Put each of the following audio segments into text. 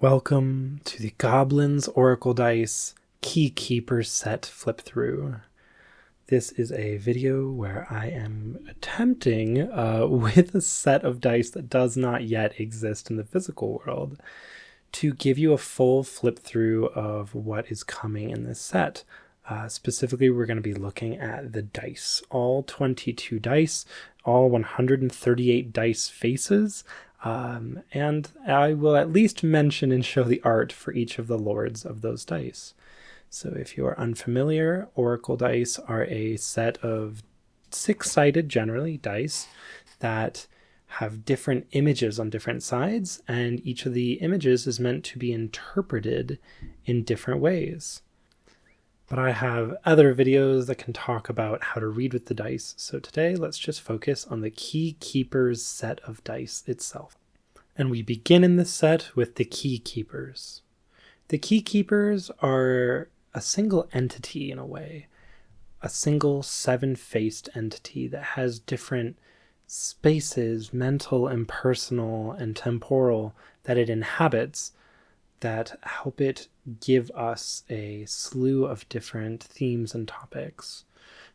Welcome to the Goblin's Oracle Dice Keykeeper set flip through. This is a video where I am attempting, with a set of dice that does not yet exist in the physical world, to give you a full flip through of what is coming in this set. Specifically, we're going to be looking at the dice, all 22 dice, all 138 dice faces, and I will at least mention and show the art for each of the lords of those dice. So if you are unfamiliar, Oracle dice are a set of six-sided, generally, dice that have different images on different sides, and each of the images is meant to be interpreted in different ways. But I have other videos that can talk about how to read with the dice, so today let's just focus on the Keykeeper's set of dice itself. And we begin in this set with the Keykeepers. The Keykeepers are a single entity in a way, a single seven-faced entity that has different spaces, mental and personal and temporal, that it inhabits, that help it give us a slew of different themes and topics.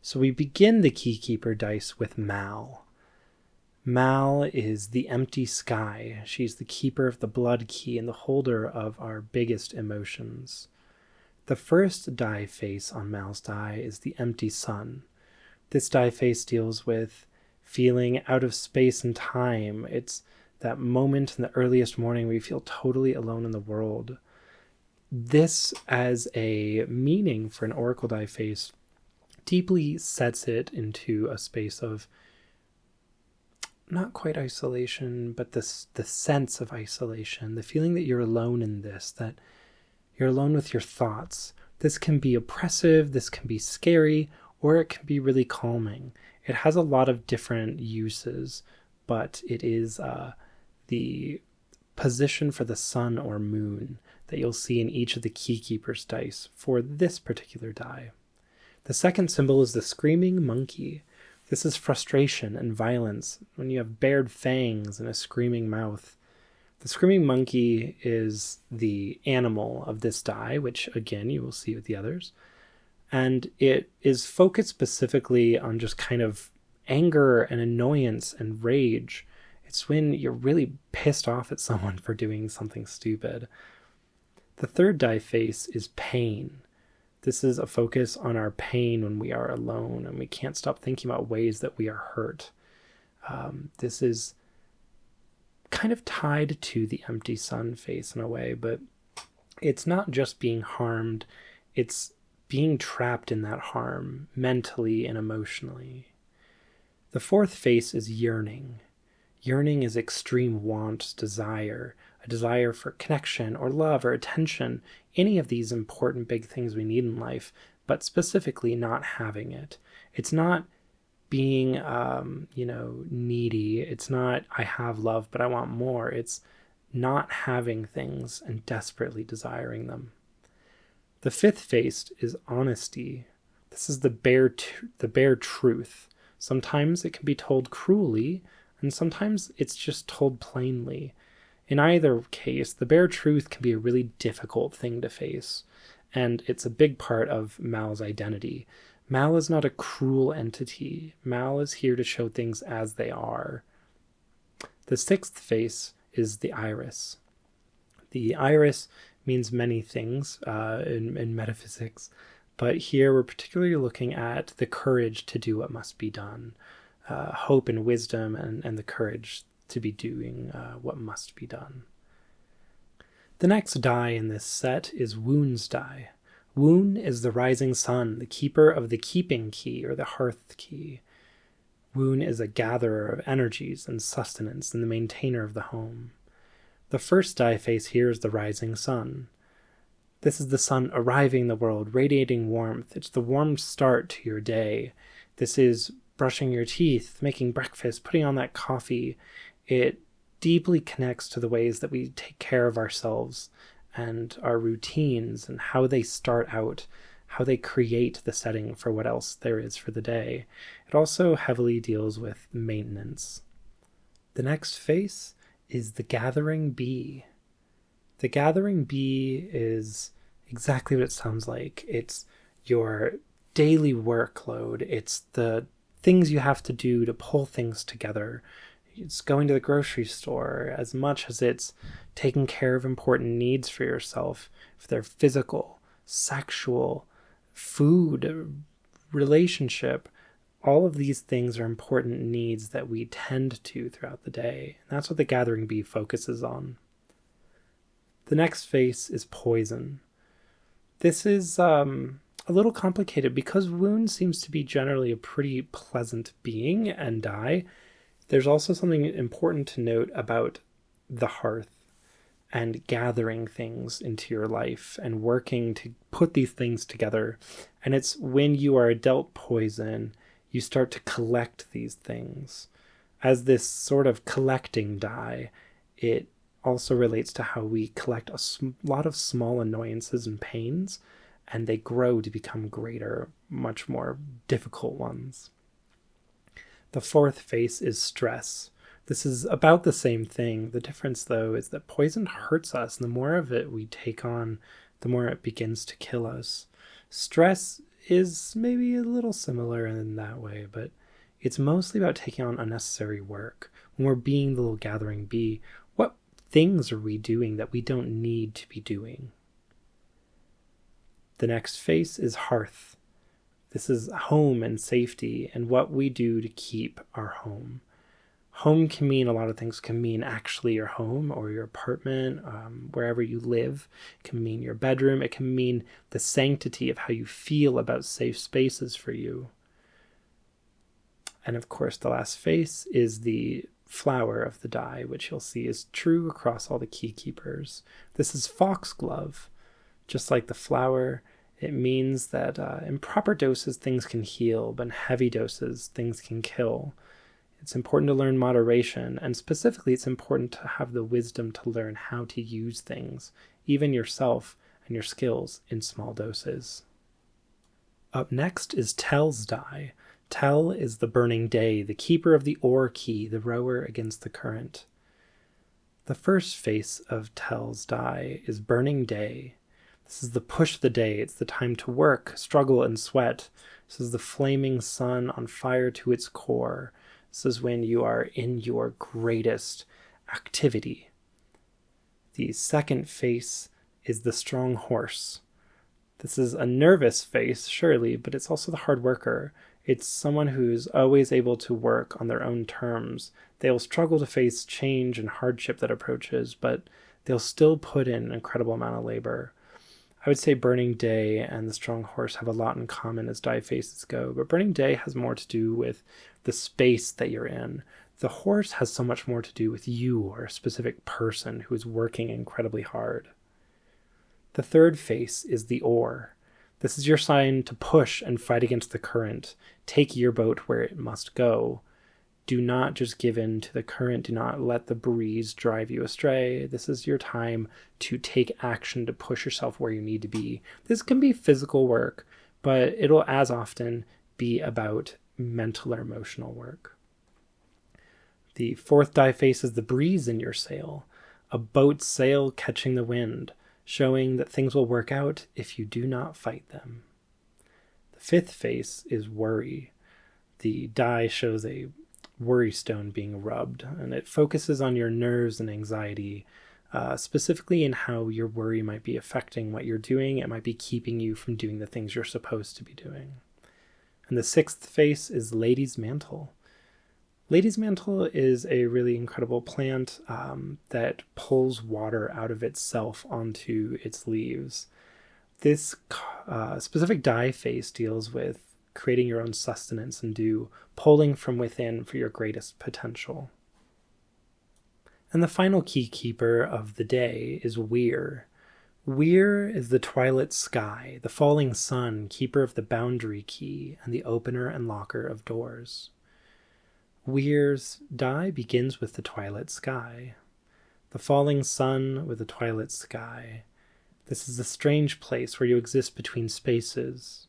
So we begin the Keykeeper dice with Mal. Mal is the empty sky. She's the keeper of the blood key and the holder of our biggest emotions. The first die face on Mal's die is the empty sun. This die face deals with feeling out of space and time. It's that moment in the earliest morning where you feel totally alone in the world. This, as a meaning for an Oracle die face, deeply sets it into a space of not quite isolation, but the sense of isolation, the feeling that you're alone in this, that you're alone with your thoughts. This can be oppressive, this can be scary, or it can be really calming. It has a lot of different uses, but it is the position for the sun or moon that you'll see in each of the Keykeeper's dice for this particular die. The second symbol is the screaming monkey. This is frustration and violence when you have bared fangs and a screaming mouth. The screaming monkey is the animal of this die, which again you will see with the others. And it is focused specifically on just kind of anger and annoyance and rage. It's when you're really pissed off at someone for doing something stupid. The third die face is pain. This is a focus on our pain when we are alone and we can't stop thinking about ways that we are hurt. This is kind of tied to the empty sun face in a way, but it's not just being harmed, it's being trapped in that harm mentally and emotionally. The fourth face is yearning. Yearning is extreme want, desire, a desire for connection or love or attention, any of these important big things we need in life, but specifically not having it. It's not being, needy. It's not, I have love, but I want more. It's not having things and desperately desiring them. The fifth face is honesty. This is the bare truth. Sometimes it can be told cruelly, and sometimes it's just told plainly. In either case, the bare truth can be a really difficult thing to face, and it's a big part of Mal's identity. Mal is not a cruel entity. Mal is here to show things as they are. The sixth face is the iris. The iris means many things in metaphysics, but here we're particularly looking at the courage to do what must be done, hope and wisdom and the courage to be doing what must be done. The next die in this set is Woun's die. Woon is the rising sun, the keeper of the keeping key or the hearth key. Woon is a gatherer of energies and sustenance and the maintainer of the home. The first die face here is the rising sun. This is the sun arriving in the world, radiating warmth. It's the warm start to your day. This is brushing your teeth, making breakfast, putting on that coffee. It deeply connects to the ways that we take care of ourselves and our routines and how they start out, how they create the setting for what else there is for the day. It also heavily deals with maintenance. The next face is the gathering bee. The gathering bee is exactly what it sounds like. It's your daily workload. It's the things you have to do to pull things together. It's going to the grocery store as much as it's taking care of important needs for yourself, if they're physical, sexual, food, relationship. All of these things are important needs that we tend to throughout the day. And that's what the gathering bee focuses on. The next face is poison. This is a little complicated because Wound seems to be generally a pretty pleasant being and die. There's also something important to note about the hearth and gathering things into your life and working to put these things together. And it's when you are dealt poison, you start to collect these things. As this sort of collecting die, it also relates to how we collect a lot of small annoyances and pains, and they grow to become greater, much more difficult ones. The fourth face is stress. This is about the same thing. The difference, though, is that poison hurts us, and the more of it we take on, the more it begins to kill us. Stress is maybe a little similar in that way, but it's mostly about taking on unnecessary work. When we're being the little gathering bee, what things are we doing that we don't need to be doing? The next face is hearth. This is home and safety and what we do to keep our home. Home can mean a lot of things. It can mean actually your home or your apartment, wherever you live. It can mean your bedroom. It can mean the sanctity of how you feel about safe spaces for you. And of course, the last face is the flower of the die, which you'll see is true across all the keykeepers. This is foxglove. Just like the flower, it means that in proper doses, things can heal, but in heavy doses, things can kill. It's important to learn moderation, and specifically it's important to have the wisdom to learn how to use things, even yourself and your skills, in small doses. Up next is Tel's die. Tel is the burning day, the keeper of the oar key, the rower against the current. The first face of Tel's die is burning day. This is the push of the day. It's the time to work, struggle, and sweat. This is the flaming sun on fire to its core. This is when you are in your greatest activity. The second face is the strong horse. This is a nervous face, surely, but it's also the hard worker. It's someone who's always able to work on their own terms. They'll struggle to face change and hardship that approaches, but they'll still put in an incredible amount of labor. I would say Burning Day and the Strong Horse have a lot in common as die faces go, but Burning Day has more to do with the space that you're in. The horse has so much more to do with you or a specific person who is working incredibly hard. The third face is the oar. This is your sign to push and fight against the current. Take your boat where it must go. Do not just give in to the current. Do not let the breeze drive you astray. This is your time to take action to push yourself where you need to be. This can be physical work, but it'll as often be about mental or emotional work. The fourth die face is the breeze in your sail. A boat's sail catching the wind, showing that things will work out if you do not fight them. The fifth face is worry. The die shows a worry stone being rubbed, and it focuses on your nerves and anxiety, specifically in how your worry might be affecting what you're doing. It might be keeping you from doing the things you're supposed to be doing. And the sixth face is Lady's Mantle. Lady's Mantle is a really incredible plant that pulls water out of itself onto its leaves. This specific die face deals with creating your own sustenance and pulling from within for your greatest potential. And the final keykeeper of the day is Weir. Weir is the twilight sky, the falling sun, keeper of the boundary key, and the opener and locker of doors. Weir's die begins with the twilight sky. The falling sun with the twilight sky. This is a strange place where you exist between spaces.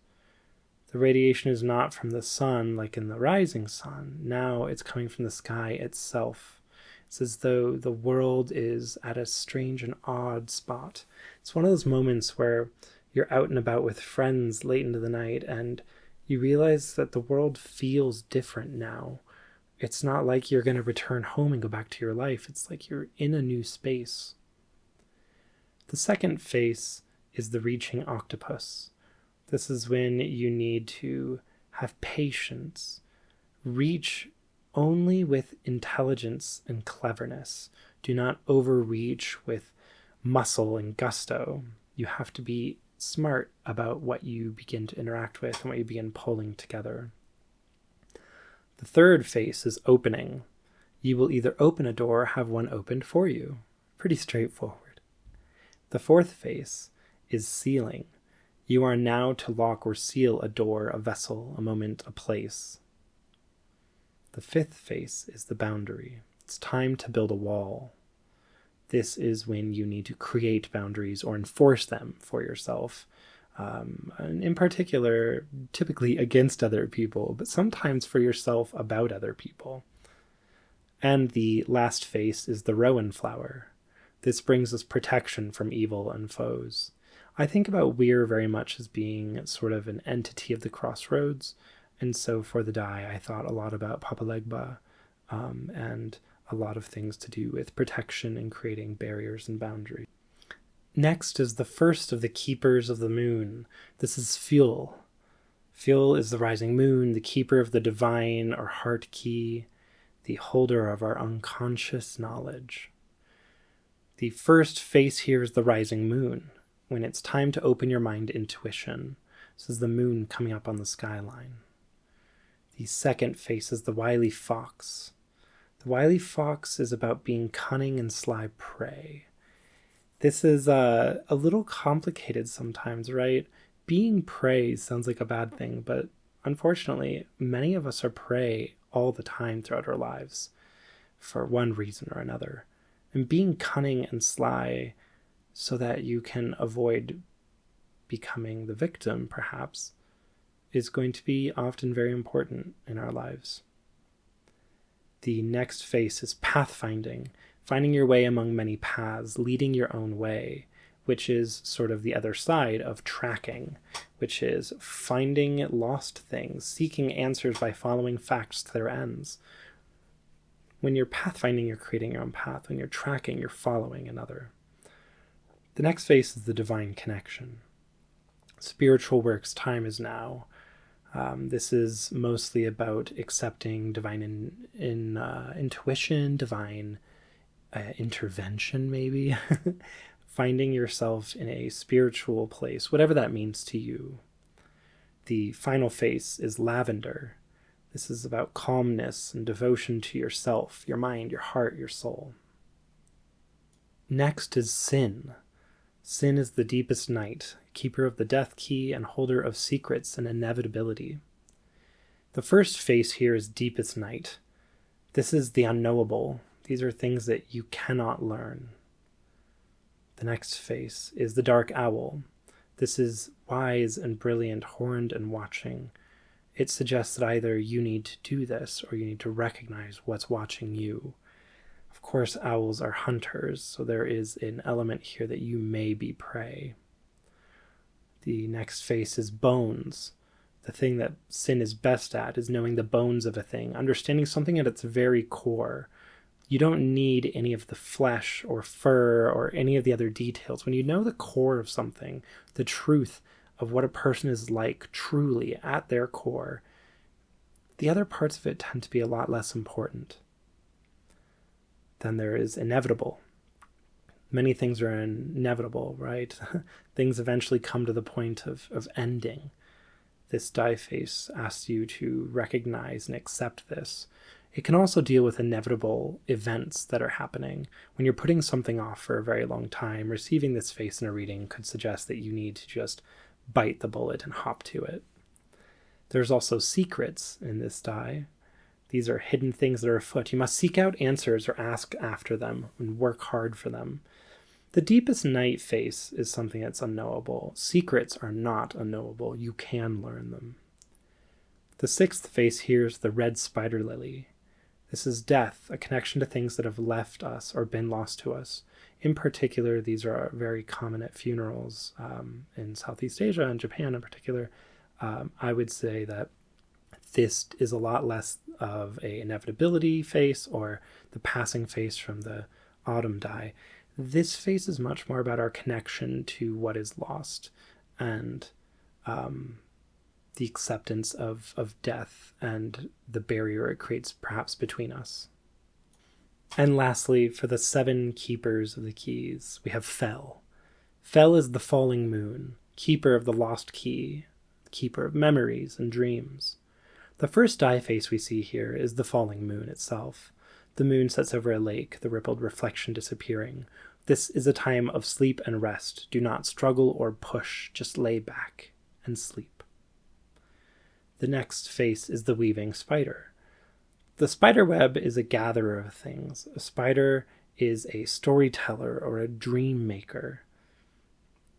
The radiation is not from the sun like in the rising sun. Now it's coming from the sky itself. It's as though the world is at a strange and odd spot. It's one of those moments where you're out and about with friends late into the night and you realize that the world feels different now. It's not like you're going to return home and go back to your life. It's like you're in a new space. The second face is the reaching octopus. This is when you need to have patience, reach only with intelligence and cleverness. Do not overreach with muscle and gusto. You have to be smart about what you begin to interact with and what you begin pulling together. The third face is opening. You will either open a door or have one opened for you. Pretty straightforward. The fourth face is sealing. You are now to lock or seal a door, a vessel, a moment, a place. The fifth face is the boundary. It's time to build a wall. This is when you need to create boundaries or enforce them for yourself. And in particular, typically against other people, but sometimes for yourself about other people. And the last face is the rowan flower. This brings us protection from evil and foes. I think about Weir very much as being sort of an entity of the crossroads. And so for the die, I thought a lot about Papa Legba and a lot of things to do with protection and creating barriers and boundaries. Next is the first of the keepers of the moon. This is Fuel. Fuel is the rising moon, the keeper of the divine or heart key, the holder of our unconscious knowledge. The first face here is the rising moon, when it's time to open your mind to intuition. This is the moon coming up on the skyline. The second face is the wily fox. The wily fox is about being cunning and sly prey. This is a little complicated sometimes, right? Being prey sounds like a bad thing, but unfortunately, many of us are prey all the time throughout our lives for one reason or another. And being cunning and sly so that you can avoid becoming the victim, perhaps, is going to be often very important in our lives. The next face is pathfinding, finding your way among many paths, leading your own way, which is sort of the other side of tracking, which is finding lost things, seeking answers by following facts to their ends. When you're pathfinding, you're creating your own path. When you're tracking, you're following another. The next phase is the divine connection. Spiritual works, time is now. This is mostly about accepting divine intuition, divine intervention, maybe. Finding yourself in a spiritual place, whatever that means to you. The final phase is lavender. This is about calmness and devotion to yourself, your mind, your heart, your soul. Next is sin. Sin is the deepest night, keeper of the death key and holder of secrets and inevitability. The first face here is deepest night. This is the unknowable. These are things that you cannot learn. The next face is the dark owl. This is wise and brilliant, horned and watching. It suggests that either you need to do this or you need to recognize what's watching you. Of course, owls are hunters, so there is an element here that you may be prey. The next face is bones. The thing that sin is best at is knowing the bones of a thing, understanding something at its very core. You don't need any of the flesh or fur or any of the other details. When you know the core of something, the truth of what a person is like truly at their core, the other parts of it tend to be a lot less important. Then there is inevitable. Many things are inevitable, right? Things eventually come to the point of ending. This die face asks you to recognize and accept this. It can also deal with inevitable events that are happening. When you're putting something off for a very long time, receiving this face in a reading could suggest that you need to just bite the bullet and hop to it. There's also secrets in this die. These are hidden things that are afoot. You must seek out answers or ask after them and work hard for them. The deepest night face is something that's unknowable. Secrets are not unknowable. You can learn them. The sixth face here is the red spider lily. This is death, a connection to things that have left us or been lost to us. In particular, these are very common at funerals in Southeast Asia and Japan in particular. I would say that this is a lot less of a inevitability face or the passing face from the autumn die. This face is much more about our connection to what is lost and the acceptance of death and the barrier it creates perhaps between us. And lastly, for the 7 keepers of the keys, we have Fel. Fel is the falling moon, keeper of the lost key, keeper of memories and dreams. The first die face we see here is the falling moon itself. The moon sets over a lake, the rippled reflection disappearing. This is a time of sleep and rest. Do not struggle or push, just lay back and sleep. The next face is the weaving spider. The spider web is a gatherer of things. A spider is a storyteller or a dream maker.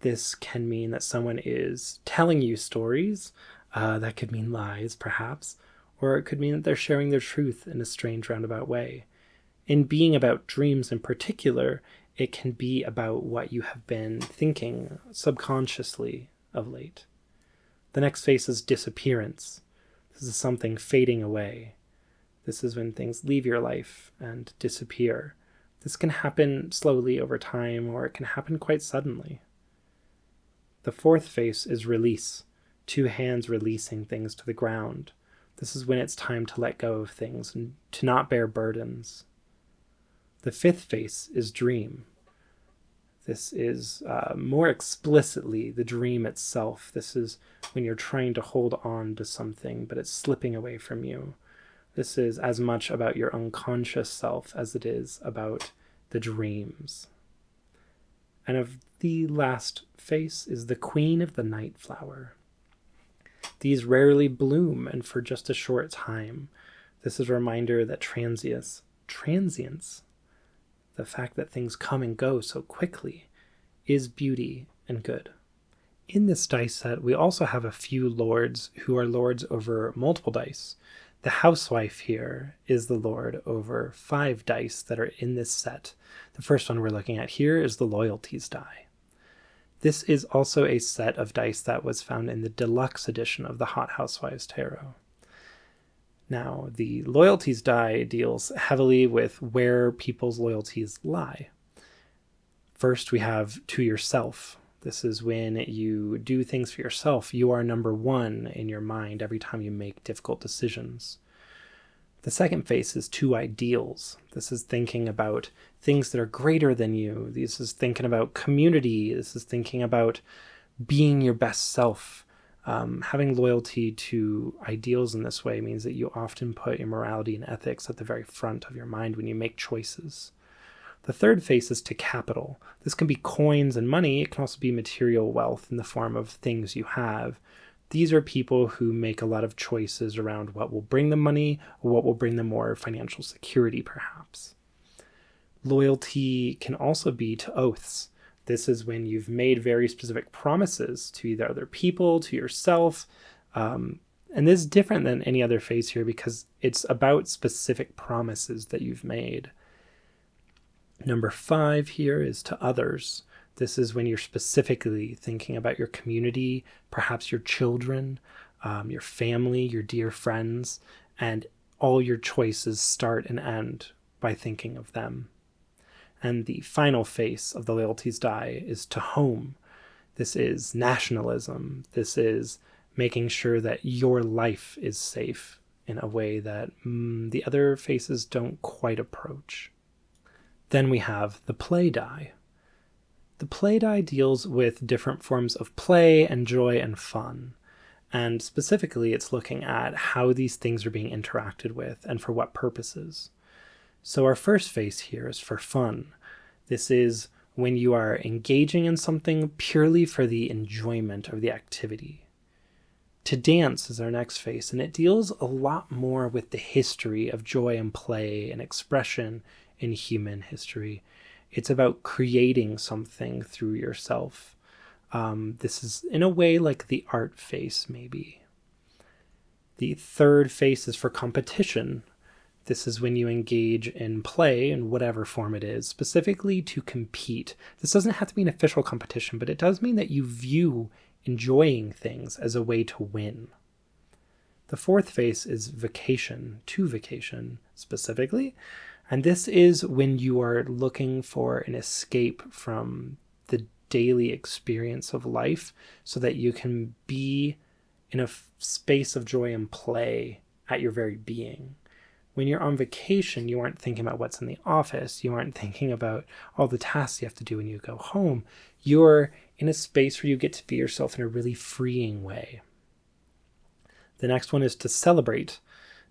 This can mean that someone is telling you stories. That could mean lies, perhaps. Or it could mean that they're sharing their truth in a strange roundabout way. In being about dreams in particular, it can be about what you have been thinking subconsciously of late. The next phase is disappearance. This is something fading away. This is when things leave your life and disappear. This can happen slowly over time, or it can happen quite suddenly. The fourth phase is release. 2 hands releasing things to the ground. This is when it's time to let go of things and to not bear burdens. The fifth phase is dream. This is more explicitly the dream itself. This is when you're trying to hold on to something, but it's slipping away from you. This is as much about your unconscious self as it is about the dreams. And of the last face is the queen of the night flower. These rarely bloom, and for just a short time. This is a reminder that transience, the fact that things come and go so quickly, is beauty and good. In this dice set, we also have a few lords who are lords over multiple dice. The housewife here is the lord over 5 dice that are in this set. The first one we're looking at here is the loyalties die. This is also a set of dice that was found in the deluxe edition of the Hot Housewives Tarot. Now, the loyalties die deals heavily with where people's loyalties lie. First, we have to yourself. This is when you do things for yourself. You are number 1 in your mind every time you make difficult decisions. The second phase is to ideals. This is thinking about things that are greater than you. This is thinking about community. This is thinking about being your best self. Having loyalty to ideals in this way means that you often put your morality and ethics at the very front of your mind when you make choices. The third phase is to capital. This can be coins and money. It can also be material wealth in the form of things you have. These are people who make a lot of choices around what will bring them money or what will bring them more financial security, perhaps. Loyalty can also be to oaths. This is when you've made very specific promises to either other people, to yourself. And this is different than any other phase here because it's about specific promises that you've made. Number 5 here is to others. This is when you're specifically thinking about your community, perhaps your children, your family, your dear friends, and all your choices start and end by thinking of them. And the final face of the loyalties die is to home. This is nationalism. This is making sure that your life is safe in a way that the other faces don't quite approach. Then we have the play die. The play die deals with different forms of play and joy and fun. And specifically, it's looking at how these things are being interacted with and for what purposes. So our first phase here is for fun. This is when you are engaging in something purely for the enjoyment of the activity. To dance is our next phase, and it deals a lot more with the history of joy and play and expression in human history. It's about creating something through yourself. This is in a way like the art phase, maybe. The third phase is for competition. This is when you engage in play in whatever form it is, specifically to compete. This doesn't have to be an official competition, but it does mean that you view enjoying things as a way to win. The fourth face is vacation, to vacation specifically. And this is when you are looking for an escape from the daily experience of life so that you can be in a space of joy and play at your very being. When you're on vacation, you aren't thinking about what's in the office. You aren't thinking about all the tasks you have to do when you go home. You're in a space where you get to be yourself in a really freeing way. The next one is to celebrate.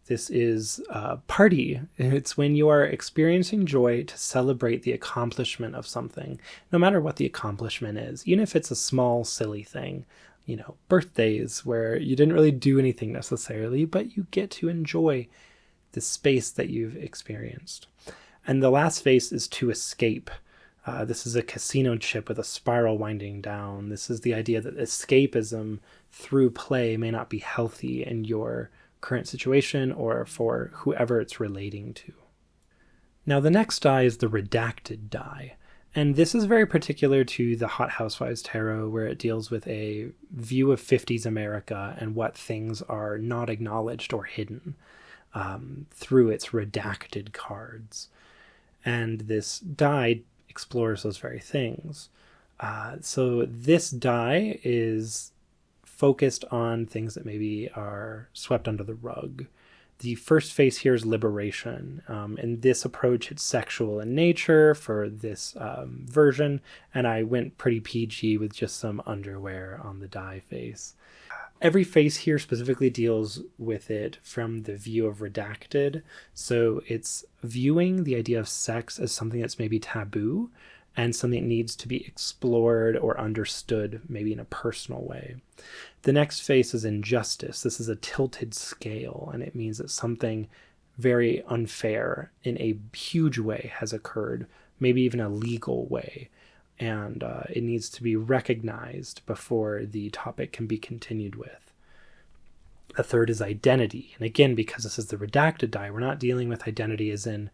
This is a party. It's when you are experiencing joy to celebrate the accomplishment of something, no matter what the accomplishment is, even if it's a small, silly thing. Birthdays where you didn't really do anything necessarily, but you get to enjoy the space that you've experienced. And the last phase is to escape. This is a casino chip with a spiral winding down. This is the idea that escapism through play may not be healthy in your current situation or for whoever it's relating to. Now, the next die is the redacted die. And this is very particular to the Hot Housewives Tarot, where it deals with a view of 50s America and what things are not acknowledged or hidden through its redacted cards. And this die explores those very things. So this die is focused on things that maybe are swept under the rug. The first phase here is liberation. In this approach, it's sexual in nature for this version, and I went pretty PG with just some underwear on the die face. Every phase here specifically deals with it from the view of redacted, so it's viewing the idea of sex as something that's maybe taboo and something that needs to be explored or understood maybe in a personal way. The next phase is injustice. This is a tilted scale, and it means that something very unfair in a huge way has occurred, maybe even a legal way, and it needs to be recognized before the topic can be continued with. A third is identity, and again, because this is the redacted die, we're not dealing with identity as in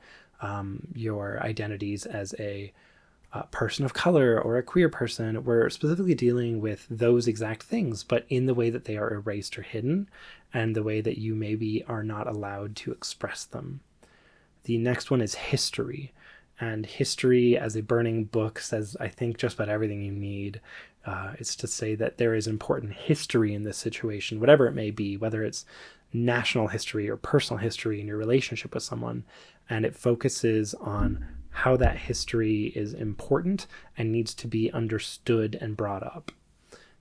your identities as a person of color or a queer person. We're specifically dealing with those exact things, but in the way that they are erased or hidden, and the way that you maybe are not allowed to express them. The next one is history, and history as a burning book says, I think, just about everything you need. It's to say that there is important history in this situation, whatever it may be, whether it's national history or personal history in your relationship with someone, and it focuses on how that history is important and needs to be understood and brought up.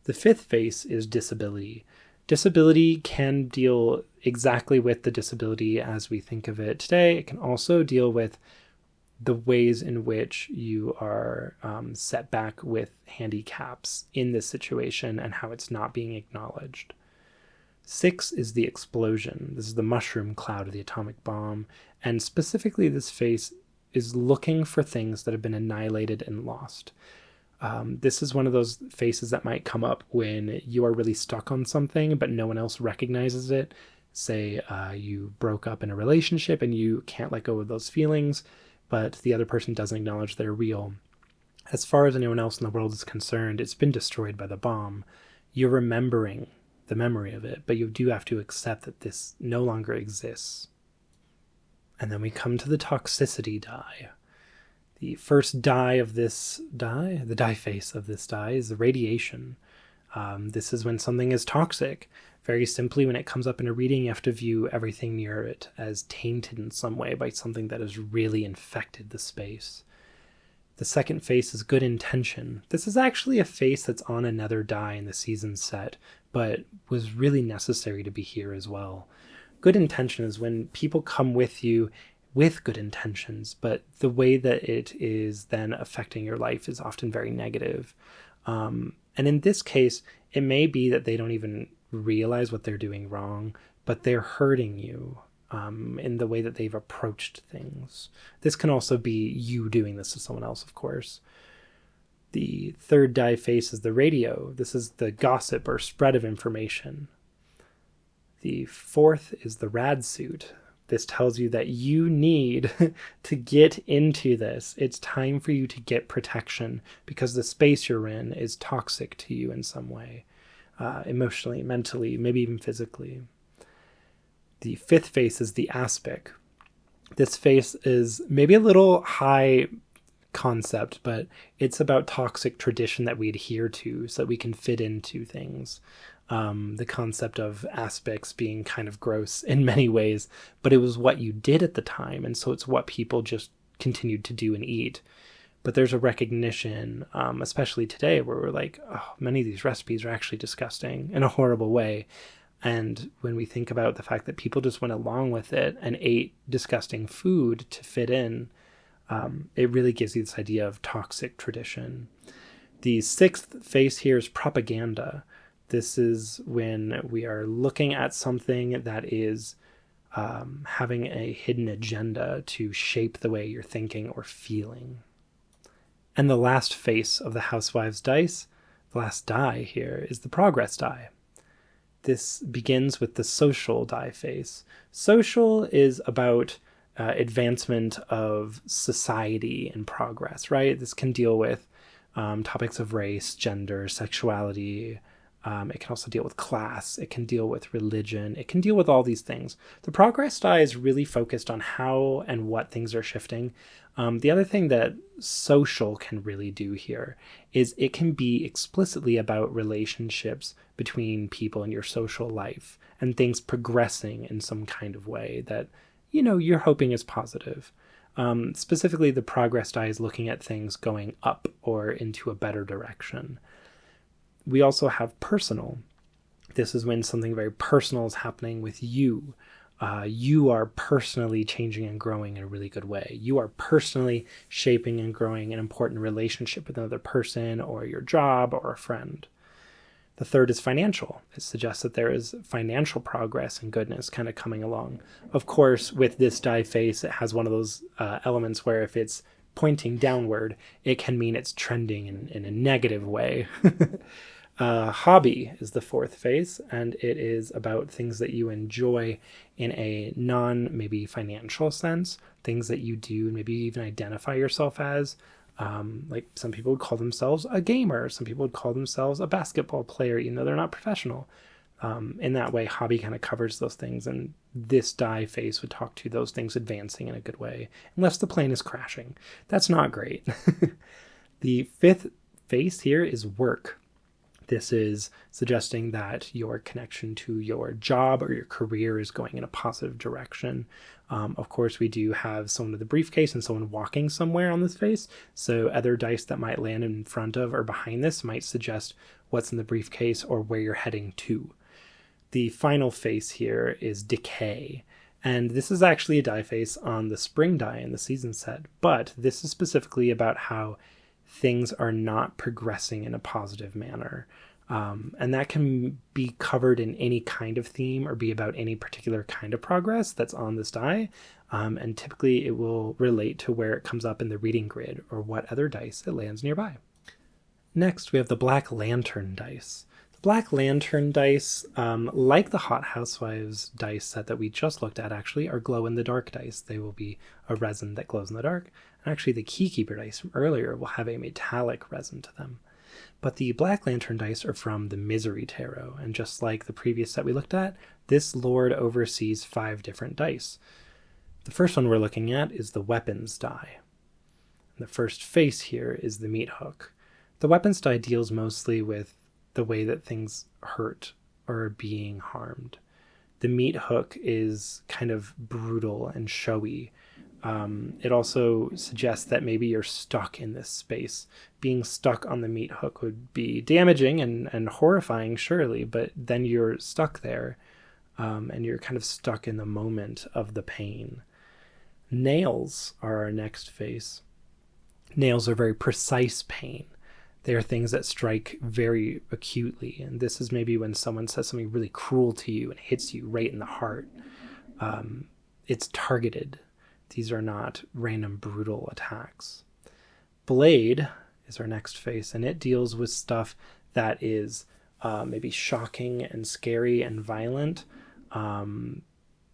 The fifth phase is disability. Disability can deal exactly with the disability as we think of it today. It can also deal with the ways in which you are set back with handicaps in this situation and how it's not being acknowledged. 6 is the explosion. This is the mushroom cloud of the atomic bomb. And specifically, this phase is looking for things that have been annihilated and lost. This is one of those phases that might come up when you are really stuck on something, but no one else recognizes it. Say you broke up in a relationship and you can't let go of those feelings, but the other person doesn't acknowledge they're real. As far as anyone else in the world is concerned, it's been destroyed by the bomb. You're remembering the memory of it, but you do have to accept that this no longer exists. And then we come to the toxicity die. The first die of this die, the die face of this die, is the radiation. This is when something is toxic. Very simply, when it comes up in a reading, you have to view everything near it as tainted in some way by something that has really infected the space. The second face is good intention. This is actually a face that's on another die in the season set, but was really necessary to be here as well. Good intention is when people come with you with good intentions, but the way that it is then affecting your life is often very negative. And in this case, it may be that they don't even realize what they're doing wrong, but they're hurting you in the way that they've approached things. This can also be you doing this to someone else, of course. The third die face is the radio. This is the gossip or spread of information. The fourth is the rad suit. This tells you that you need to get into this. It's time for you to get protection because the space you're in is toxic to you in some way, emotionally, mentally, maybe even physically. The fifth face is the aspic. This face is maybe a little high concept, but it's about toxic tradition that we adhere to so that we can fit into things. The concept of aspects being kind of gross in many ways, but it was what you did at the time, and so it's what people just continued to do and eat. But there's a recognition, especially today, where we're like, oh, many of these recipes are actually disgusting in a horrible way. And when we think about the fact that people just went along with it and ate disgusting food to fit in, it really gives you this idea of toxic tradition. The sixth face here is propaganda. This is when we are looking at something that is having a hidden agenda to shape the way you're thinking or feeling. And the last face of the Housewives dice, the last die here, is the progress die. This begins with the social die face. Social is about advancement of society and progress, right? This can deal with topics of race, gender, sexuality. It can also deal with class. It can deal with religion. It can deal with all these things. The progress die is really focused on how and what things are shifting. The other thing that social can really do here is it can be explicitly about relationships between people in your social life and things progressing in some kind of way that, you're hoping is positive. Specifically, the progress die is looking at things going up or into a better direction. We also have personal. This is when something very personal is happening with you. You are personally changing and growing in a really good way. You are personally shaping and growing an important relationship with another person or your job or a friend. The third is financial. It suggests that there is financial progress and goodness kind of coming along. Of course, with this die face, it has one of those elements where if it's pointing downward, it can mean it's trending in a negative way. Hobby is the fourth face, and it is about things that you enjoy in a maybe financial sense, things that you do, maybe even identify yourself as. Like some people would call themselves a gamer, some people would call themselves a basketball player, even though they're not professional. In that way, hobby kind of covers those things, and this die face would talk to those things advancing in a good way, unless the plane is crashing. That's not great. The fifth face here is work. This is suggesting that your connection to your job or your career is going in a positive direction. Of course, we do have someone with a briefcase and someone walking somewhere on this face. So other dice that might land in front of or behind this might suggest what's in the briefcase or where you're heading to. The final face here is decay. And this is actually a die face on the spring die in the season set. But this is specifically about how things are not progressing in a positive manner. And that can be covered in any kind of theme or be about any particular kind of progress that's on this die. And typically it will relate to where it comes up in the reading grid or what other dice it lands nearby. Next, we have the Black Lantern dice. The Black Lantern dice, like the Hot Housewives dice set that we just looked at, actually are glow-in-the-dark dice. They will be a resin that glows in the dark. And actually, the Keykeeper dice from earlier will have a metallic resin to them. But the Black Lantern dice are from the Misery Tarot, and just like the previous set we looked at, this lord oversees 5 different dice. The first one we're looking at is the Weapons die. And the first face here is the Meat Hook. The Weapons die deals mostly with the way that things hurt or are being harmed. The Meat Hook is kind of brutal and showy. It also suggests that maybe you're stuck in this space. Being stuck on the meat hook would be damaging and horrifying, surely, but then you're stuck there, and you're kind of stuck in the moment of the pain. Nails are our next face. Nails are very precise pain. They are things that strike very acutely, and this is maybe when someone says something really cruel to you and hits you right in the heart. It's targeted. These are not random brutal attacks. Blade is our next face, and it deals with stuff that is maybe shocking and scary and violent.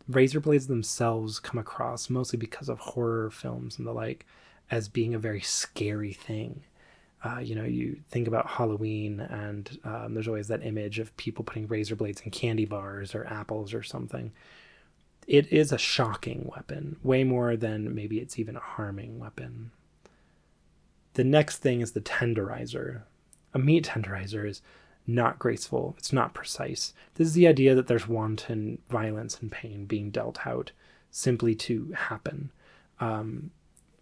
razor blades themselves come across, mostly because of horror films and the like, as being a very scary thing. You think about Halloween, and there's always that image of people putting razor blades in candy bars or apples or something. It is a shocking weapon, way more than maybe it's even a harming weapon. The next thing is the tenderizer. A meat tenderizer is not graceful. It's not precise. This is the idea that there's wanton violence and pain being dealt out simply to happen.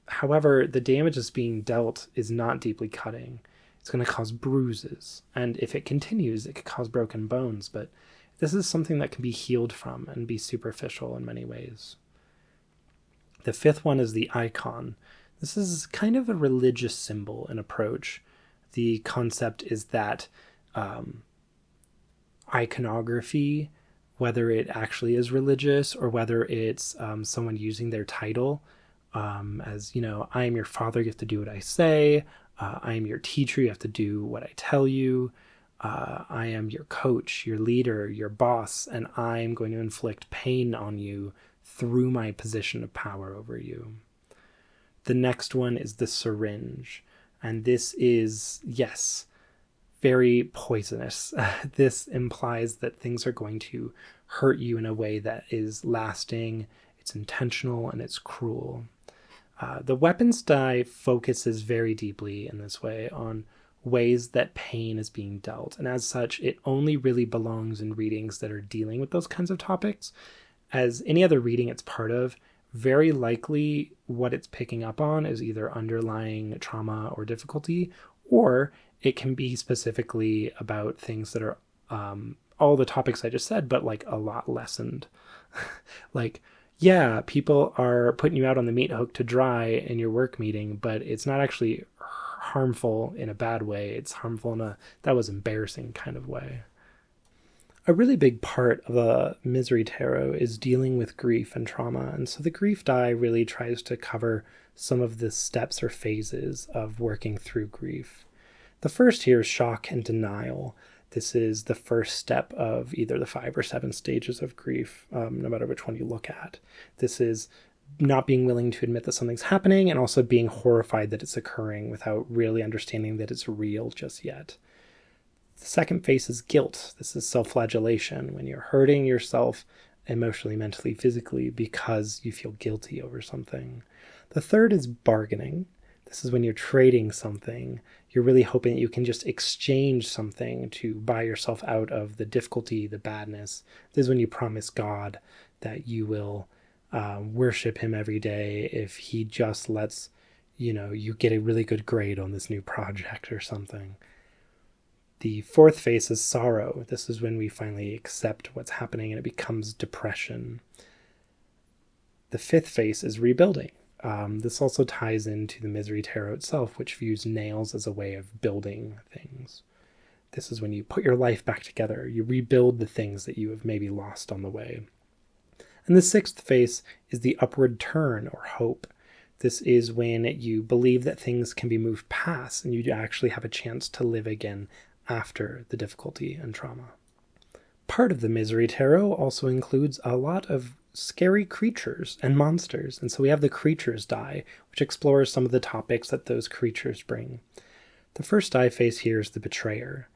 However, the damage that's being dealt is not deeply cutting. It's going to cause bruises, and if it continues, it could cause broken bones, but this is something that can be healed from and be superficial in many ways. The fifth one is the icon. This is kind of a religious symbol and approach. The concept is that iconography, whether it actually is religious or whether it's someone using their title, as, I am your father, you have to do what I say. I am your teacher, you have to do what I tell you. I am your coach, your leader, your boss, and I'm going to inflict pain on you through my position of power over you. The next one is the syringe. And this is, yes, very poisonous. This implies that things are going to hurt you in a way that is lasting, it's intentional, and it's cruel. The weapons die focuses very deeply in this way on ways that pain is being dealt. And as such, it only really belongs in readings that are dealing with those kinds of topics. As any other reading it's part of, very likely what it's picking up on is either underlying trauma or difficulty, or it can be specifically about things that are all the topics I just said, but like a lot lessened. Like, yeah, people are putting you out on the meat hook to dry in your work meeting, but it's not actually harmful in a bad way. It's harmful in a that was embarrassing kind of way. A really big part of a misery tarot is dealing with grief and trauma. And so the grief die really tries to cover some of the steps or phases of working through grief. The first here is shock and denial. This is the first step of either the 5 or 7 stages of grief, no matter which one you look at. This is not being willing to admit that something's happening and also being horrified that it's occurring without really understanding that it's real just yet. The second phase is guilt. This is self-flagellation, when you're hurting yourself emotionally, mentally, physically because you feel guilty over something. The third is bargaining. This is when you're trading something. You're really hoping that you can just exchange something to buy yourself out of the difficulty, the badness. This is when you promise God that you will worship him every day if he just lets, you get a really good grade on this new project or something. The fourth phase is sorrow. This is when we finally accept what's happening and it becomes depression. The fifth phase is rebuilding. This also ties into the Misery Tarot itself, which views nails as a way of building things. This is when you put your life back together. You rebuild the things that you have maybe lost on the way. And the sixth phase is the upward turn or hope. This is when you believe that things can be moved past and you actually have a chance to live again after the difficulty and trauma. Part of the Misery Tarot also includes a lot of scary creatures and monsters. And so we have the creatures die, which explores some of the topics that those creatures bring. The first die phase here is the betrayer.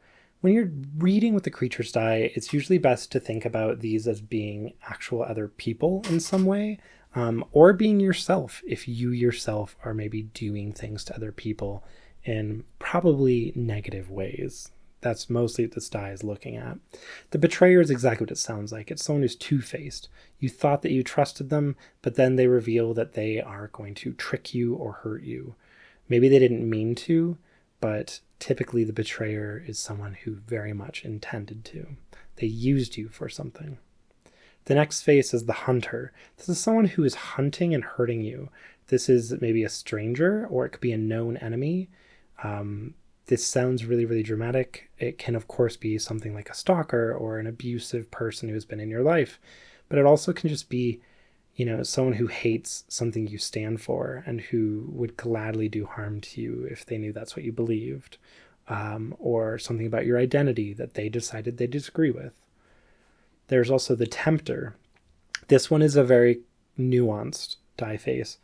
When you're reading with the creatures die, it's usually best to think about these as being actual other people in some way, or being yourself if you yourself are maybe doing things to other people in probably negative ways. That's mostly what this die is looking at. The betrayer is exactly what it sounds like. It's someone who's two-faced. You thought that you trusted them, but then they reveal that they are going to trick you or hurt you. Maybe they didn't mean to, but typically the betrayer is someone who very much intended to. They used you for something. The next phase is the hunter. This is someone who is hunting and hurting you. This is maybe a stranger, or it could be a known enemy. This sounds really, really dramatic. It can, of course, be something like a stalker or an abusive person who's been in your life. But it also can just be, someone who hates something you stand for and who would gladly do harm to you if they knew that's what you believed. Or something about your identity that they decided they disagree with. There's also the tempter. This one is a very nuanced die face.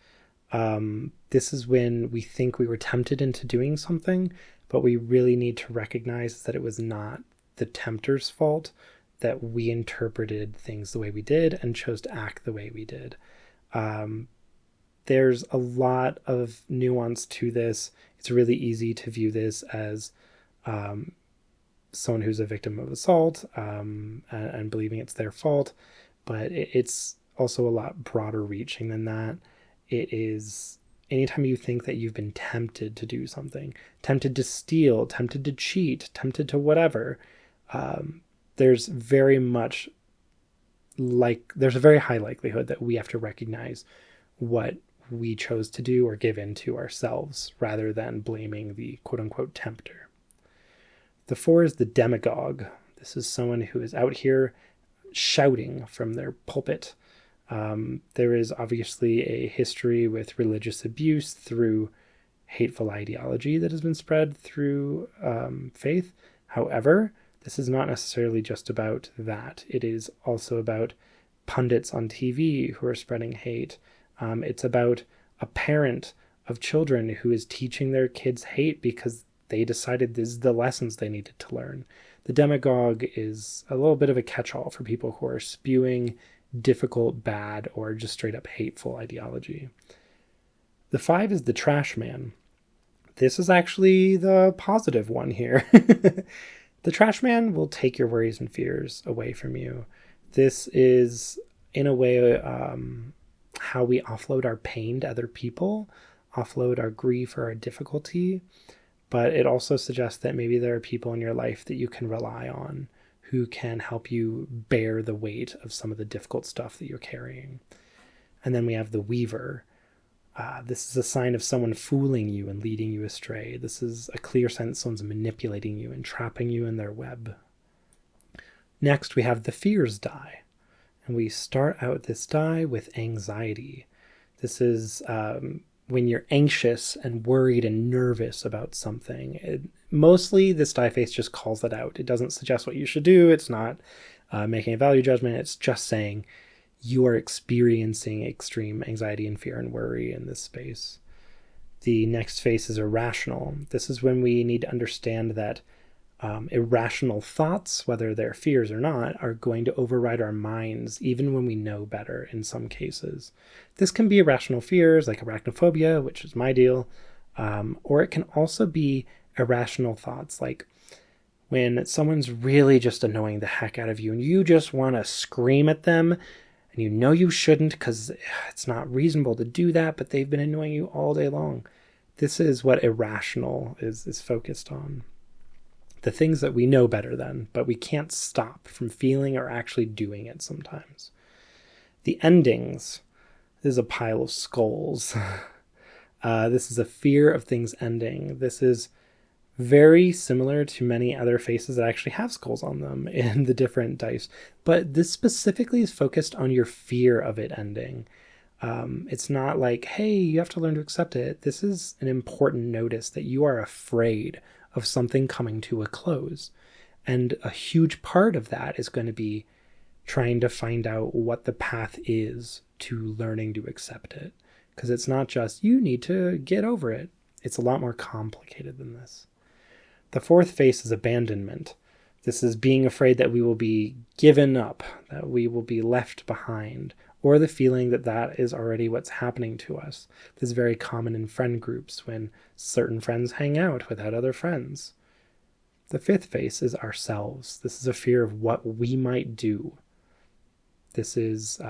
This is when we think we were tempted into doing something, but we really need to recognize that it was not the tempter's fault, that we interpreted things the way we did and chose to act the way we did. There's a lot of nuance to this. It's really easy to view this as someone who's a victim of assault and believing it's their fault, but it's also a lot broader reaching than that. It is anytime you think that you've been tempted to do something, tempted to steal, tempted to cheat, tempted to whatever, there's a very high likelihood that we have to recognize what we chose to do or give in to ourselves rather than blaming the quote-unquote tempter. The 4 is the demagogue. This is someone who is out here shouting from their pulpit. There is obviously a history with religious abuse through hateful ideology that has been spread through faith. However, this is not necessarily just about that. It is also about pundits on TV who are spreading hate. It's about a parent of children who is teaching their kids hate because they decided this is the lessons they needed to learn. The demagogue is a little bit of a catch-all for people who are spewing difficult, bad, or just straight up hateful ideology. The 5 is the trash man. This is actually the positive one here. The trash man will take your worries and fears away from you. This is, in a way, how we offload our pain to other people, offload our grief or our difficulty. But it also suggests that maybe there are people in your life that you can rely on who can help you bear the weight of some of the difficult stuff that you're carrying. And then we have the weaver. This is a sign of someone fooling you and leading you astray. This is a clear sign that someone's manipulating you and trapping you in their web. Next, we have the fears die. And we start out this die with anxiety. This is when you're anxious and worried and nervous about something. Mostly, this die face just calls it out. It doesn't suggest what you should do. It's not making a value judgment. It's just saying you are experiencing extreme anxiety and fear and worry in this space. The next face is irrational. This is when we need to understand that irrational thoughts, whether they're fears or not, are going to override our minds even when we know better in some cases. This can be irrational fears like arachnophobia, which is my deal, or it can also be irrational thoughts like when someone's really just annoying the heck out of you and you just want to scream at them and you know you shouldn't because it's not reasonable to do that, but they've been annoying you all day long. This is what irrational is focused on. The things that we know better than, but we can't stop from feeling or actually doing it sometimes. The endings. This is a pile of skulls. This is a fear of things ending. This is very similar to many other faces that actually have skulls on them in the different dice. But this specifically is focused on your fear of it ending. It's not like, hey, you have to learn to accept it. This is an important notice that you are afraid of something coming to a close. And a huge part of that is going to be trying to find out what the path is to learning to accept it. Because it's not just, you need to get over it. It's a lot more complicated than this. The 4th face is abandonment. This is being afraid that we will be given up, that we will be left behind, or the feeling that that is already what's happening to us. This is very common in friend groups when certain friends hang out without other friends. The 5th face is ourselves. This is a fear of what we might do. This is,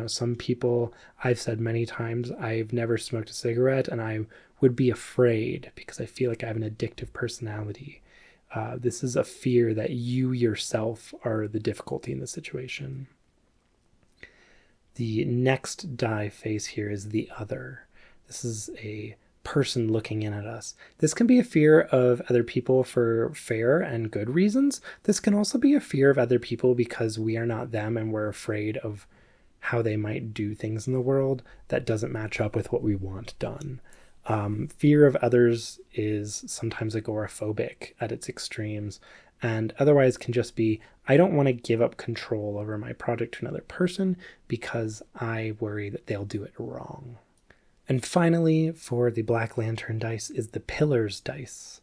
some people, I've said many times, I've never smoked a cigarette and I would be afraid because I feel like I have an addictive personality. This is a fear that you yourself are the difficulty in the situation. The next die face here is the other. This is a person looking in at us. This can be a fear of other people for fair and good reasons. This can also be a fear of other people because we are not them and we're afraid of how they might do things in the world that doesn't match up with what we want done. Fear of others is sometimes agoraphobic at its extremes, and otherwise can just be, I don't want to give up control over my project to another person because I worry that they'll do it wrong. And finally, for the Black Lantern dice is the Pillars dice.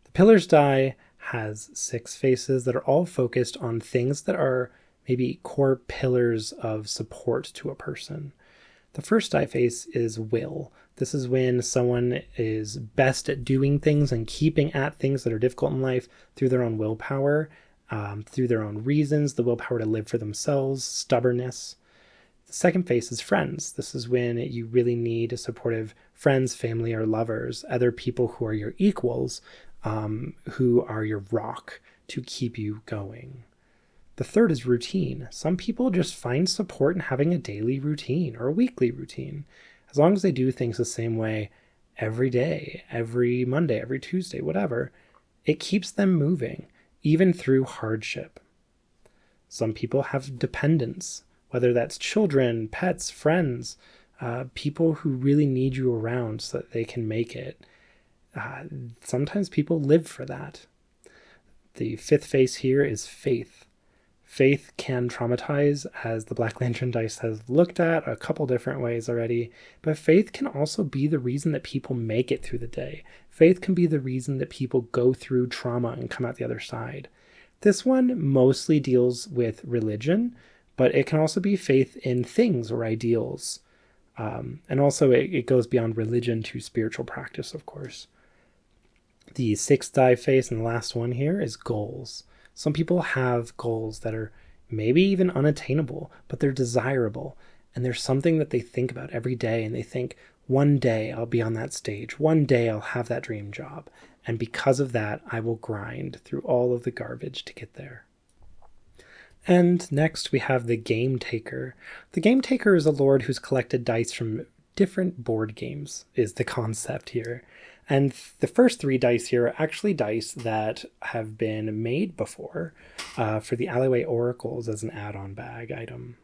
The Pillars die has 6 faces that are all focused on things that are maybe core pillars of support to a person. The first die face is will. This is when someone is best at doing things and keeping at things that are difficult in life through their own willpower, through their own reasons, the willpower to live for themselves, stubbornness. The second face is friends. This is when you really need supportive friends, family, or lovers, other people who are your equals, who are your rock to keep you going. The third is routine. Some people just find support in having a daily routine or a weekly routine. As long as they do things the same way every day, every Monday, every Tuesday, whatever, it keeps them moving, even through hardship. Some people have dependents, whether that's children, pets, friends, people who really need you around so that they can make it. Sometimes people live for that. The fifth face here is faith. Faith can traumatize, as the Black Lantern dice has looked at a couple different ways already, but faith can also be the reason that people make it through the day. Faith can be the reason that people go through trauma and come out the other side. This one mostly deals with religion, but it can also be faith in things or ideals. And also it goes beyond religion to spiritual practice, of course. The sixth die face and the last one here is goals. Some people have goals that are maybe even unattainable, but they're desirable. And there's something that they think about every day, and they think, one day I'll be on that stage. One day I'll have that dream job. And because of that, I will grind through all of the garbage to get there. And next we have the Gametaker. The Gametaker is a lord who's collected dice from different board games, is the concept here. And the first 3 dice here are actually dice that have been made before for the Alleyway Oracles as an add-on bag item.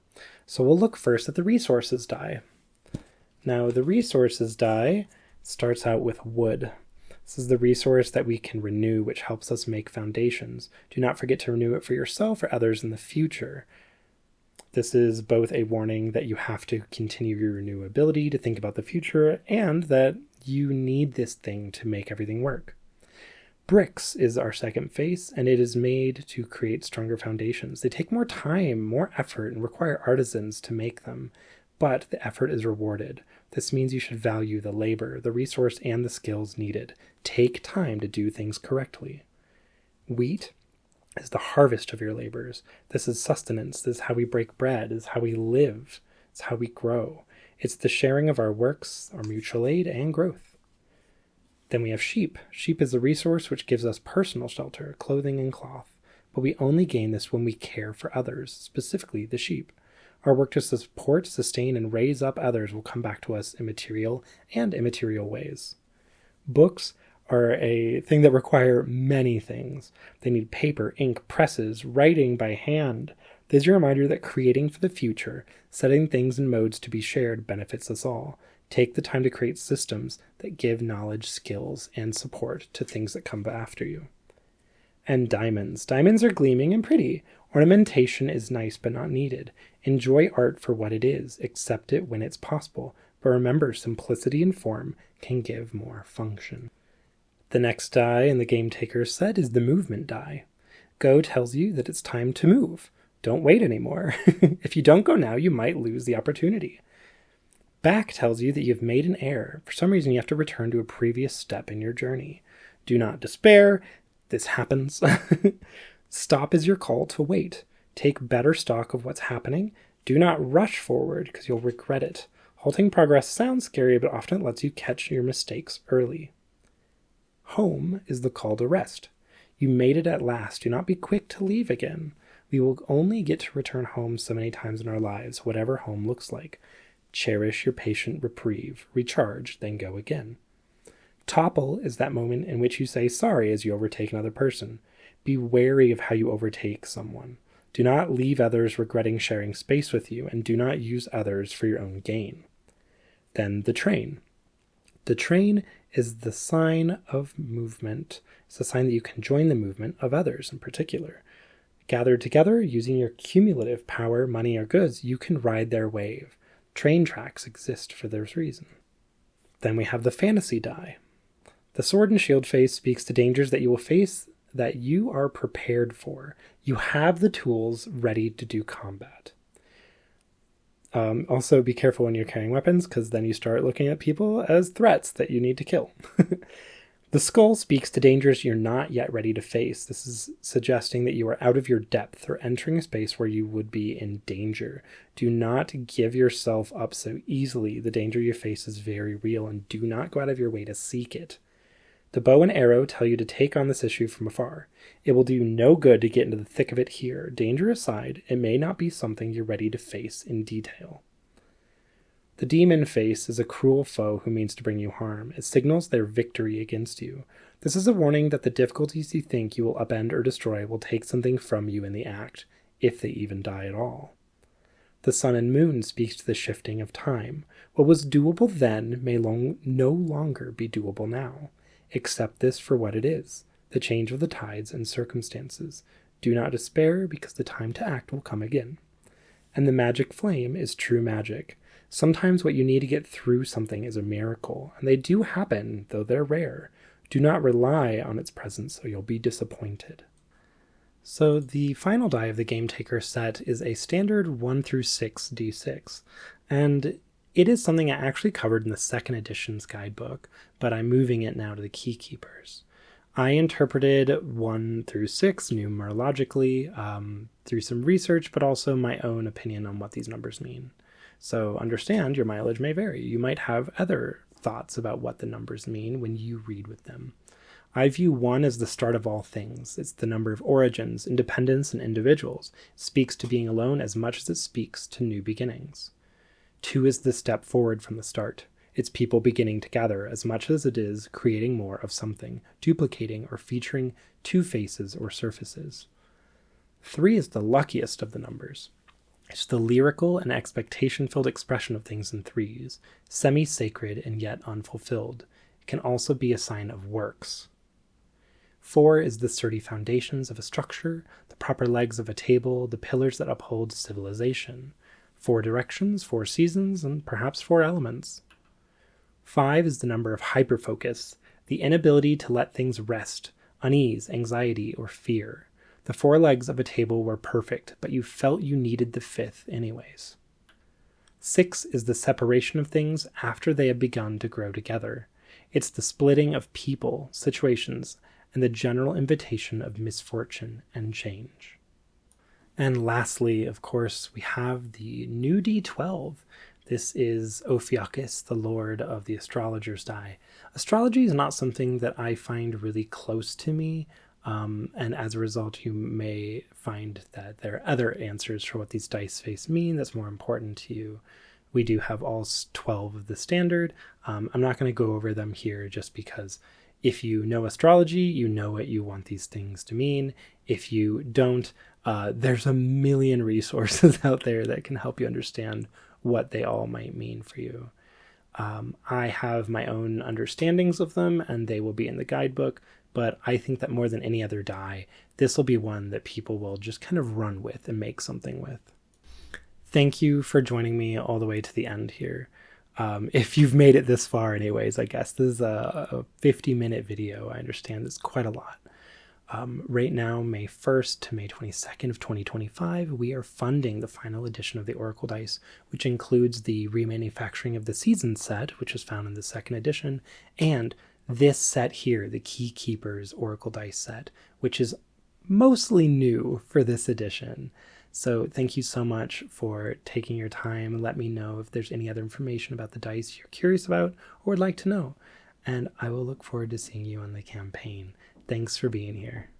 So we'll look first at the Resources die. Now the Resources die starts out with wood. This is the resource that we can renew, which helps us make foundations. Do not forget to renew it for yourself or others in the future. This is both a warning that you have to continue your renewability to think about the future, and that you need this thing to make everything work. Bricks is our second face, and it is made to create stronger foundations. They take more time, more effort, and require artisans to make them, but the effort is rewarded. This means you should value the labor, the resource, and the skills needed. Take time to do things correctly. Wheat is the harvest of your labors. This is sustenance. This is how we break bread. This is how we live. It's how we grow. It's the sharing of our works, our mutual aid, and growth. Then we have sheep. Sheep is a resource which gives us personal shelter, clothing, and cloth. But we only gain this when we care for others, specifically the sheep. Our work to support, sustain, and raise up others will come back to us in material and immaterial ways. Books are a thing that require many things. They need paper, ink, presses, writing by hand. This is your reminder that creating for the future, setting things in modes to be shared, benefits us all. Take the time to create systems that give knowledge, skills, and support to things that come after you. And diamonds. Diamonds are gleaming and pretty. Ornamentation is nice but not needed. Enjoy art for what it is. Accept it when it's possible. But remember, simplicity in form can give more function. The next die in the Gametaker set is the movement die. Go tells you that it's time to move. Don't wait anymore. If you don't go now, you might lose the opportunity. Back tells you that you've made an error. For some reason, you have to return to a previous step in your journey. Do not despair. This happens. Stop is your call to wait. Take better stock of what's happening. Do not rush forward because you'll regret it. Halting progress sounds scary, but often it lets you catch your mistakes early. Home is the call to rest. You made it at last. Do not be quick to leave again. We will only get to return home so many times in our lives, whatever home looks like. Cherish your patient reprieve. Recharge, then go again. Topple is that moment in which you say sorry as you overtake another person. Be wary of how you overtake someone. Do not leave others regretting sharing space with you, and do not use others for your own gain. Then the train. The train is the sign of movement. It's a sign that you can join the movement of others in particular. Gathered together, using your cumulative power, money, or goods, you can ride their wave. Train tracks exist for this reason. Then we have the fantasy die. The sword and shield face speaks to dangers that you will face that you are prepared for. You have the tools ready to do combat. Also, be careful when you're carrying weapons, because then you start looking at people as threats that you need to kill. The skull speaks to dangers you're not yet ready to face. This is suggesting that you are out of your depth or entering a space where you would be in danger. Do not give yourself up so easily. The danger you face is very real, and do not go out of your way to seek it. The bow and arrow tell you to take on this issue from afar. It will do you no good to get into the thick of it here. Danger aside, it may not be something you're ready to face in detail. The demon face is a cruel foe who means to bring you harm. It signals their victory against you. This is a warning that the difficulties you think you will upend or destroy will take something from you in the act, if they even die at all. The sun and moon speaks to the shifting of time. What was doable then may no longer be doable now. Accept this for what it is, the change of the tides and circumstances. Do not despair, because the time to act will come again. And the magic flame is true magic. Sometimes what you need to get through something is a miracle, and they do happen, though they're rare. Do not rely on its presence, or you'll be disappointed. So the final die of the Gametaker set is a standard 1 through 6 d6, and it is something I actually covered in the second edition's guidebook, but I'm moving it now to the keykeepers. I interpreted 1 through 6 numerologically through some research, but also my own opinion on what these numbers mean. So understand your mileage may vary. You might have other thoughts about what the numbers mean when you read with them. I view 1 as the start of all things. It's the number of origins, independence, and individuals. It speaks to being alone as much as it speaks to new beginnings. 2 is the step forward from the start. It's people beginning to gather as much as it is creating more of something, duplicating or featuring 2 faces or surfaces. 3 is the luckiest of the numbers. It's the lyrical and expectation-filled expression of things in threes, semi-sacred and yet unfulfilled. It can also be a sign of works. 4 is the sturdy foundations of a structure, the proper legs of a table, the pillars that uphold civilization. 4 directions, 4 seasons, and perhaps 4 elements. 5 is the number of hyperfocus, the inability to let things rest, unease, anxiety, or fear. The 4 legs of a table were perfect, but you felt you needed the 5th anyways. 6 is the separation of things after they have begun to grow together. It's the splitting of people, situations, and the general invitation of misfortune and change. And lastly, of course, we have the new D12. This is Ophiuchus, the lord of the astrologer's die. Astrology is not something that I find really close to me. And as a result, you may find that there are other answers for what these dice face mean that's more important to you. We do have all 12 of the standard. I'm not going to go over them here just because if you know astrology, you know what you want these things to mean. If you don't, there's a million resources out there that can help you understand what they all might mean for you. I have my own understandings of them, and they will be in the guidebook. But I think that more than any other die, this will be one that people will just kind of run with and make something with. Thank you for joining me all the way to the end here. If you've made it this far anyways, I guess. This is a 50-minute video. I understand it's quite a lot. Right now, May 1st to May 22nd of 2025, we are funding the final edition of the Oracle Dice, which includes the remanufacturing of the Season set, which was found in the second edition, and this set here, the Keykeeper's Oracle Dice set, which is mostly new for this edition. So thank you so much for taking your time, and let me know if there's any other information about the dice you're curious about or would like to know. And I will look forward to seeing you on the campaign. Thanks for being here.